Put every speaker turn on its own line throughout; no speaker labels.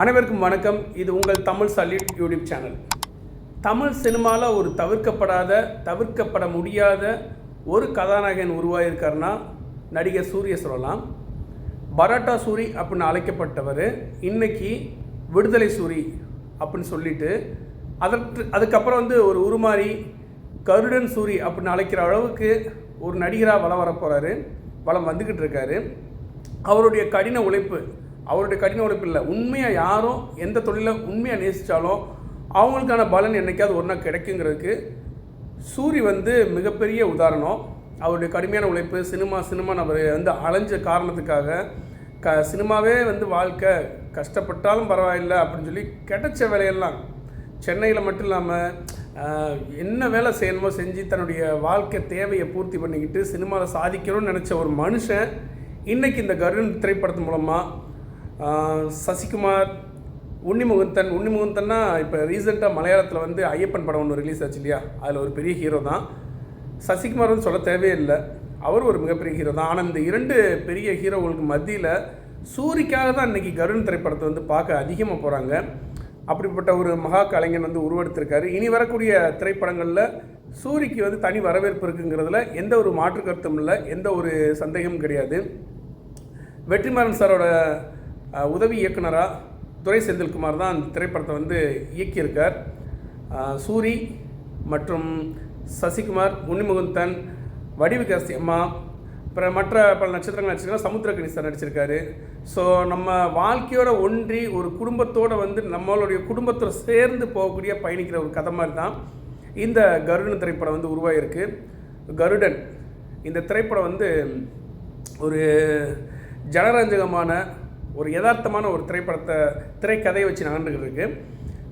அனைவருக்கும் வணக்கம். இது உங்கள் Tamil salute YouTube channel. Tamil சினிமாவில் ஒரு தவிர்க்கப்பட முடியாத ஒரு கதாநாயகன் உருவாகியிருக்காருன்னா நடிகர் சூரிய சொல்லலாம். பரோட்டா சூரி அப்படின்னு அழைக்கப்பட்டவர் இன்னைக்கு விடுதலை சூரி அப்படின்னு சொல்லிட்டு அதுக்கப்புறம் ஒரு உருமாறி கருடன் சூரி அப்படின்னு அழைக்கிற அளவுக்கு ஒரு நடிகராக வலம் வந்துக்கிட்டு இருக்காரு. அவருடைய கடின உழைப்பு இல்லை, உண்மையாக யாரும் எந்த தொழிலை உண்மையாக நேசித்தாலும் அவங்களுக்கான பலன் என்றைக்காவது ஒரு நாள் கிடைக்குங்கிறதுக்கு சூரி மிகப்பெரிய உதாரணம். அவருடைய கடுமையான உழைப்பு சினிமா அவர் அலைஞ்ச காரணத்துக்காக சினிமாவே வாழ்க்கை கஷ்டப்பட்டாலும் பரவாயில்லை அப்படின்னு சொல்லி கிடைச்ச வேலையெல்லாம் சென்னையில் மட்டும் இல்லாமல் என்ன வேலை செய்யணுமோ செஞ்சு தன்னுடைய வாழ்க்கை தேவையை பூர்த்தி பண்ணிக்கிட்டு சினிமாவில் சாதிக்கணும்னு நினச்ச ஒரு மனுஷன் இன்றைக்கி இந்த கருடன் திரைப்படத்தின் மூலமாக சசிகுமார், உன்னிமுகுந்தன்னா இப்போ ரீசெண்டாக மலையாளத்தில் ஐயப்பன் படம் ஒன்று ரிலீஸ் ஆச்சு இல்லையா, அதில் ஒரு பெரிய ஹீரோ தான். சசிகுமார் சொல்ல தேவையே இல்லை, அவர் ஒரு மிகப்பெரிய ஹீரோ தான். ஆனால் இந்த இரண்டு பெரிய ஹீரோகளுக்கு மத்தியில் சூரிக்காக தான் இன்றைக்கி கருடன் திரைப்படத்தை பார்க்க அதிகமாக போகிறாங்க. அப்படிப்பட்ட ஒரு மகா கலைஞன் உருவெடுத்திருக்காரு. இனி வரக்கூடிய திரைப்படங்களில் சூரிக்கு தனி வரவேற்பு இருக்குங்கிறதுல எந்த ஒரு மாற்று கருத்தும் இல்லை, எந்த ஒரு சந்தேகமும் கிடையாது. வெற்றிமாறன் சாரோட உதவி இயக்குனராக துரை செந்தில்குமார் தான் திரைப்படத்தை இயக்கியிருக்கார். சூரி மற்றும் சசிகுமார், உன்னிமுகுந்தன், வடிவுகரசி அம்மா, அப்புறம் மற்ற பல நட்சத்திரங்கள் நடிச்சிருக்காங்க. சமுத்திரக்கனி சார் நடிச்சிருக்காரு. ஸோ நம்ம வாழ்க்கையோட ஒன்றி ஒரு குடும்பத்தோடு நம்மளுடைய குடும்பத்தோடு சேர்ந்து போகக்கூடிய பயணிக்கிற ஒரு கதை மாதிரி தான் இந்த கருடன் திரைப்படம் உருவாகிருக்கு. கருடன் இந்த திரைப்படம் ஒரு ஜனரஞ்சகமான ஒரு யதார்த்தமான ஒரு திரைக்கதையை வச்சு நகர்ந்துக்கிட்டு இருக்குது.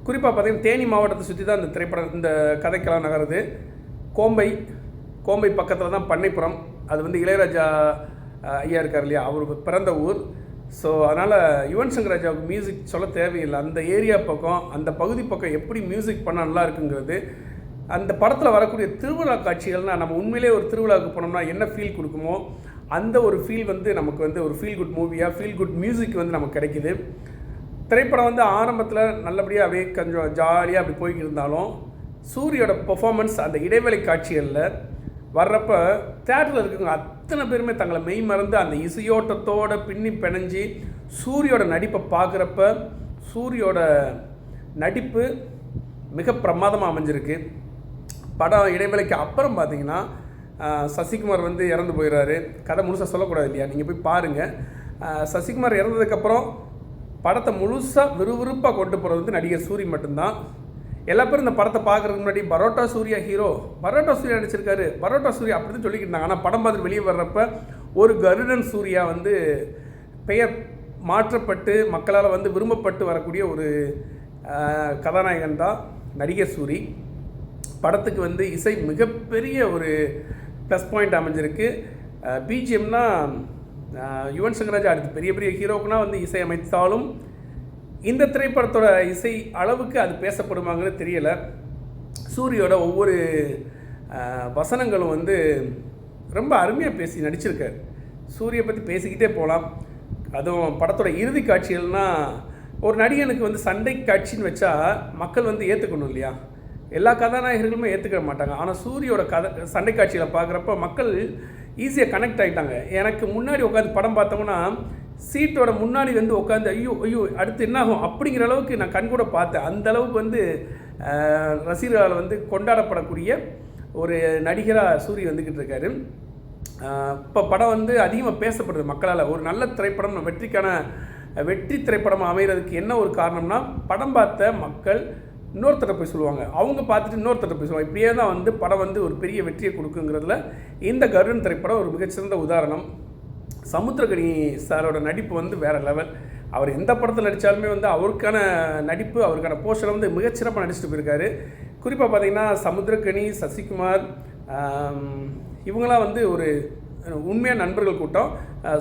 குறிப்பாக பார்த்திங்கன்னா தேனி மாவட்டத்தை சுற்றி தான் இந்த கதைக்கெல்லாம் நகருது. கோம்பை பக்கத்தில் தான் பண்ணைப்புறம். அது இளையராஜா ஐயா இருக்கார் இல்லையா, அவர் பிறந்த ஊர். ஸோ அதனால் யுவன் சங்கர் ராஜாவுக்கு மியூசிக் சொல்ல தேவையில்லை. அந்த ஏரியா பக்கம், அந்த பகுதி பக்கம் எப்படி மியூசிக் பண்ணால் நல்லா இருக்குங்கிறது, அந்த படத்தில் வரக்கூடிய திருவிழா காட்சிகள்னால் நம்ம உண்மையிலே ஒரு திருவிழாவுக்கு போனோம்னா என்ன ஃபீல் கொடுக்குமோ அந்த ஒரு ஃபீல் நமக்கு ஒரு ஃபீல் குட் மூவியாக, ஃபீல் குட் மியூசிக் நமக்கு கிடைக்கிது. திரைப்படம் ஆரம்பத்தில் நல்லபடியாக அப்படியே கொஞ்சம் ஜாலியாக அப்படி போய்கிட்டு இருந்தாலும் சூரியோட பெர்ஃபார்மன்ஸ் அந்த இடைவேளை காட்சிகளில் வர்றப்ப தேட்டரில் இருக்கவங்க அத்தனை பேருமே தங்களை மெய் மறந்து அந்த இசையோட்டத்தோடு பின்னி பிணைஞ்சி சூரியோட நடிப்பை பார்க்குறப்ப சூரியோட நடிப்பு மிக பிரமாதமாக அமைஞ்சிருக்கு. படம் இடைவேளைக்கு அப்புறம் பார்த்திங்கன்னா சசிகுமார் இறந்து போயிடுறாரு. கதை முழுசாக சொல்லக்கூடாது இல்லையா, நீங்கள் போய் பாருங்கள். சசிகுமார் இறந்ததுக்கப்புறம் படத்தை முழுசாக விறுவிறுப்பாக கொண்டு போகிறது நடிகர் சூரி மட்டும்தான். எல்லா பேரும் இந்த படத்தை பார்க்குறதுக்கு முன்னாடி பரோட்டா சூர்யா ஹீரோ, பரோட்டா சூர்யா நடிச்சிருக்காரு, பரோட்டா சூர்யா அப்படின்னு சொல்லிக்கிட்டு இருந்தாங்க. ஆனால் படம் பார்த்து வெளியே வர்றப்ப ஒரு கருடன் சூர்யா பெயர் மாற்றப்பட்டு மக்களால் விரும்பப்பட்டு வரக்கூடிய ஒரு கதாநாயகன் தான் நடிகர் சூரி. படத்துக்கு இசை மிகப்பெரிய ஒரு ப்ளஸ் பாயிண்ட் அமைஞ்சிருக்கு. பிஜிஎம்னா யுவன் சங்கர் ராஜா அடுத்து பெரிய பெரிய ஹீரோக்குனா இசை அமைத்தாலும் இந்த திரைப்படத்தோட இசை அளவுக்கு அது பேசப்படுமாங்கன்னு தெரியலை. சூரியோட ஒவ்வொரு வசனங்களும் ரொம்ப அருமையாக பேசி நடிச்சிருக்கார். சூரியை பற்றி பேசிக்கிட்டே போகலாம். அதுவும் படத்தோட இறுதி காட்சிகள்னால் ஒரு நடிகனுக்கு சண்டை காட்சின்னு வச்சா மக்கள் ஏற்றுக்கணும் இல்லையா, எல்லா கதாநாயகர்களுமே ஏற்றுக்க மாட்டாங்க. ஆனால் சூரியோட சண்டை காட்சிகளை பார்க்குறப்ப மக்கள் ஈஸியாக கனெக்ட் ஆகிட்டாங்க. எனக்கு முன்னாடி உட்காந்து படம் பார்த்தோம்னா சீட்டோட முன்னாடி உட்காந்து ஐயோ அடுத்து என்னாகும் அப்படிங்கிற அளவுக்கு நான் கண்கூட பார்த்தேன். அந்த அளவுக்கு ரசிகர்களால் கொண்டாடப்படக்கூடிய ஒரு நடிகராக சூரி வந்துக்கிட்டு இருக்காரு. இப்போ படம் அதிகமாக பேசப்படுது மக்களால். ஒரு நல்ல திரைப்படம் வெற்றி திரைப்படம் அமைகிறதுக்கு என்ன ஒரு காரணம்னா, படம் பார்த்த மக்கள் இன்னொருத்தரை போய் சொல்லுவாங்க, அவங்க பார்த்துட்டு இன்னொருத்தரை போய் சொல்லுவாங்க. இப்படியே தான் படம் ஒரு பெரிய வெற்றியை கொடுக்குங்கிறதுல இந்த கருடன் திரைப்படம் ஒரு மிகச்சிறந்த உதாரணம். சமுத்திரக்கனி சாரோட நடிப்பு வேறு லெவல். அவர் எந்த படத்தில் நடித்தாலுமே அவருக்கான நடிப்பு, அவருக்கான போர்ஷனை மிகச்சிறப்பாக நடிச்சுட்டு போயிருக்காரு. குறிப்பாக பார்த்திங்கன்னா சமுத்திரக்கனி, சசிகுமார் இவங்களாம் ஒரு உண்மையான நண்பர்கள் கூட்டம்.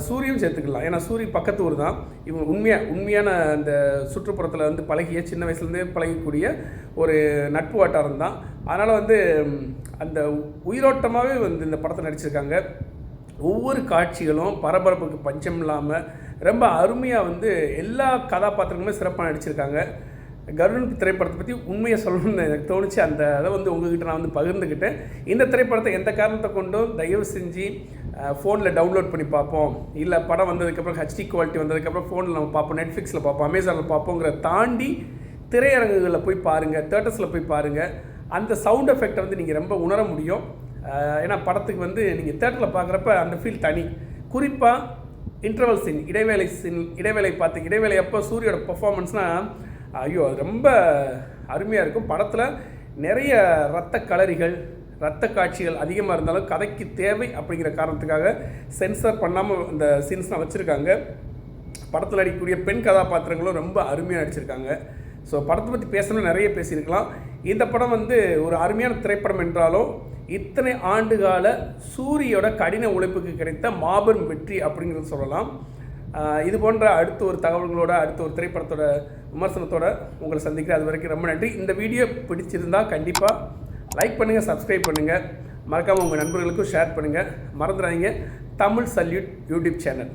சூரியும் சேர்த்துக்கலாம், ஏன்னா சூரி பக்கத்து ஊர் தான். இவங்க உண்மையான அந்த சுற்றுப்புறத்தில் பழகிய சின்ன வயசுலேருந்தே பழகக்கூடிய ஒரு நட்பு வட்டாரம் தான். அதனால் அந்த உயிரோட்டமாகவே இந்த படத்தை நடிச்சிருக்காங்க. ஒவ்வொரு காட்சிகளும் பரபரப்புக்கு பஞ்சம் இல்லாமல் ரொம்ப அருமையாக வந்து எல்லா கதாபாத்திரங்களுமே சிறப்பாக நடிச்சிருக்காங்க. கருடன் திரைப்படத்தை பற்றி உண்மையை சொல்லணும்னு எனக்கு தோணுச்சு. அந்த அதை வந்து உங்ககிட்ட நான் வந்து பகிர்ந்துக்கிட்டேன். இந்த திரைப்படத்தை எந்த காரணத்தை கொண்டும் தயவு செஞ்சு ஃபோனில் டவுன்லோட் பண்ணி பார்ப்போம், இல்லை படம் வந்ததுக்கப்புறம் ஹெச்டி குவாலிட்டி வந்ததுக்கப்புறம் ஃபோனில் நம்ம பார்ப்போம், நெட்ஃப்ளிக்ஸில் பார்ப்போம், அமேசானில் பார்ப்போங்கிற தாண்டி திரையரங்குகளில் போய் பாருங்கள், தேட்டர்ஸில் போய் பாருங்கள். அந்த சவுண்ட் எஃபெக்டை வந்து நீங்கள் ரொம்ப உணர முடியும். ஏன்னா படத்துக்கு வந்து நீங்கள் தேட்டரில் பார்க்குறப்ப அந்த ஃபீல் தனி. குறிப்பாக இன்டர்வல் சீன், இடைவேளை பார்த்து இடைவேளை அப்போ சூரியோட பர்ஃபார்மன்ஸ்னால் ஐயோ அது ரொம்ப அருமையாக இருக்கும். படத்தில் நிறைய இரத்த களரிகள், இரத்த காட்சிகள் அதிகமாக இருந்தாலும் கதைக்கு தேவை அப்படிங்கிற காரணத்துக்காக சென்சார் பண்ணாமல் இந்த சீன்ஸ்லாம் வச்சுருக்காங்க. படத்தில் நடிக்கக்கூடிய பெண் கதாபாத்திரங்களும் ரொம்ப அருமையாக நடிச்சிருக்காங்க. ஸோ படத்தை பற்றி பேசணும்னு நிறைய பேசியிருக்கலாம். இந்த படம் வந்து ஒரு அருமையான திரைப்படம் என்றாலும் இத்தனை ஆண்டுகால சூரியோட கடின உழைப்புக்கு கிடைத்த மாபெரும் வெற்றி அப்படிங்கிறது சொல்லலாம். இது போன்ற அடுத்த ஒரு தகவல்களோட அடுத்த ஒரு திரைப்படத்தோட விமர்சனத்தோட உங்களை சந்திக்கிறேன். அது வரைக்கும் ரொம்ப நன்றி. இந்த வீடியோ பிடிச்சிருந்தால் கண்டிப்பாக லைக் பண்ணுங்கள், சப்ஸ்கிரைப் பண்ணுங்கள், மறக்காமல் உங்கள் நண்பர்களுக்கும் ஷேர் பண்ணுங்கள். மறந்துடாதீங்க தமிழ் சல்யூட் யூடியூப் சேனல்.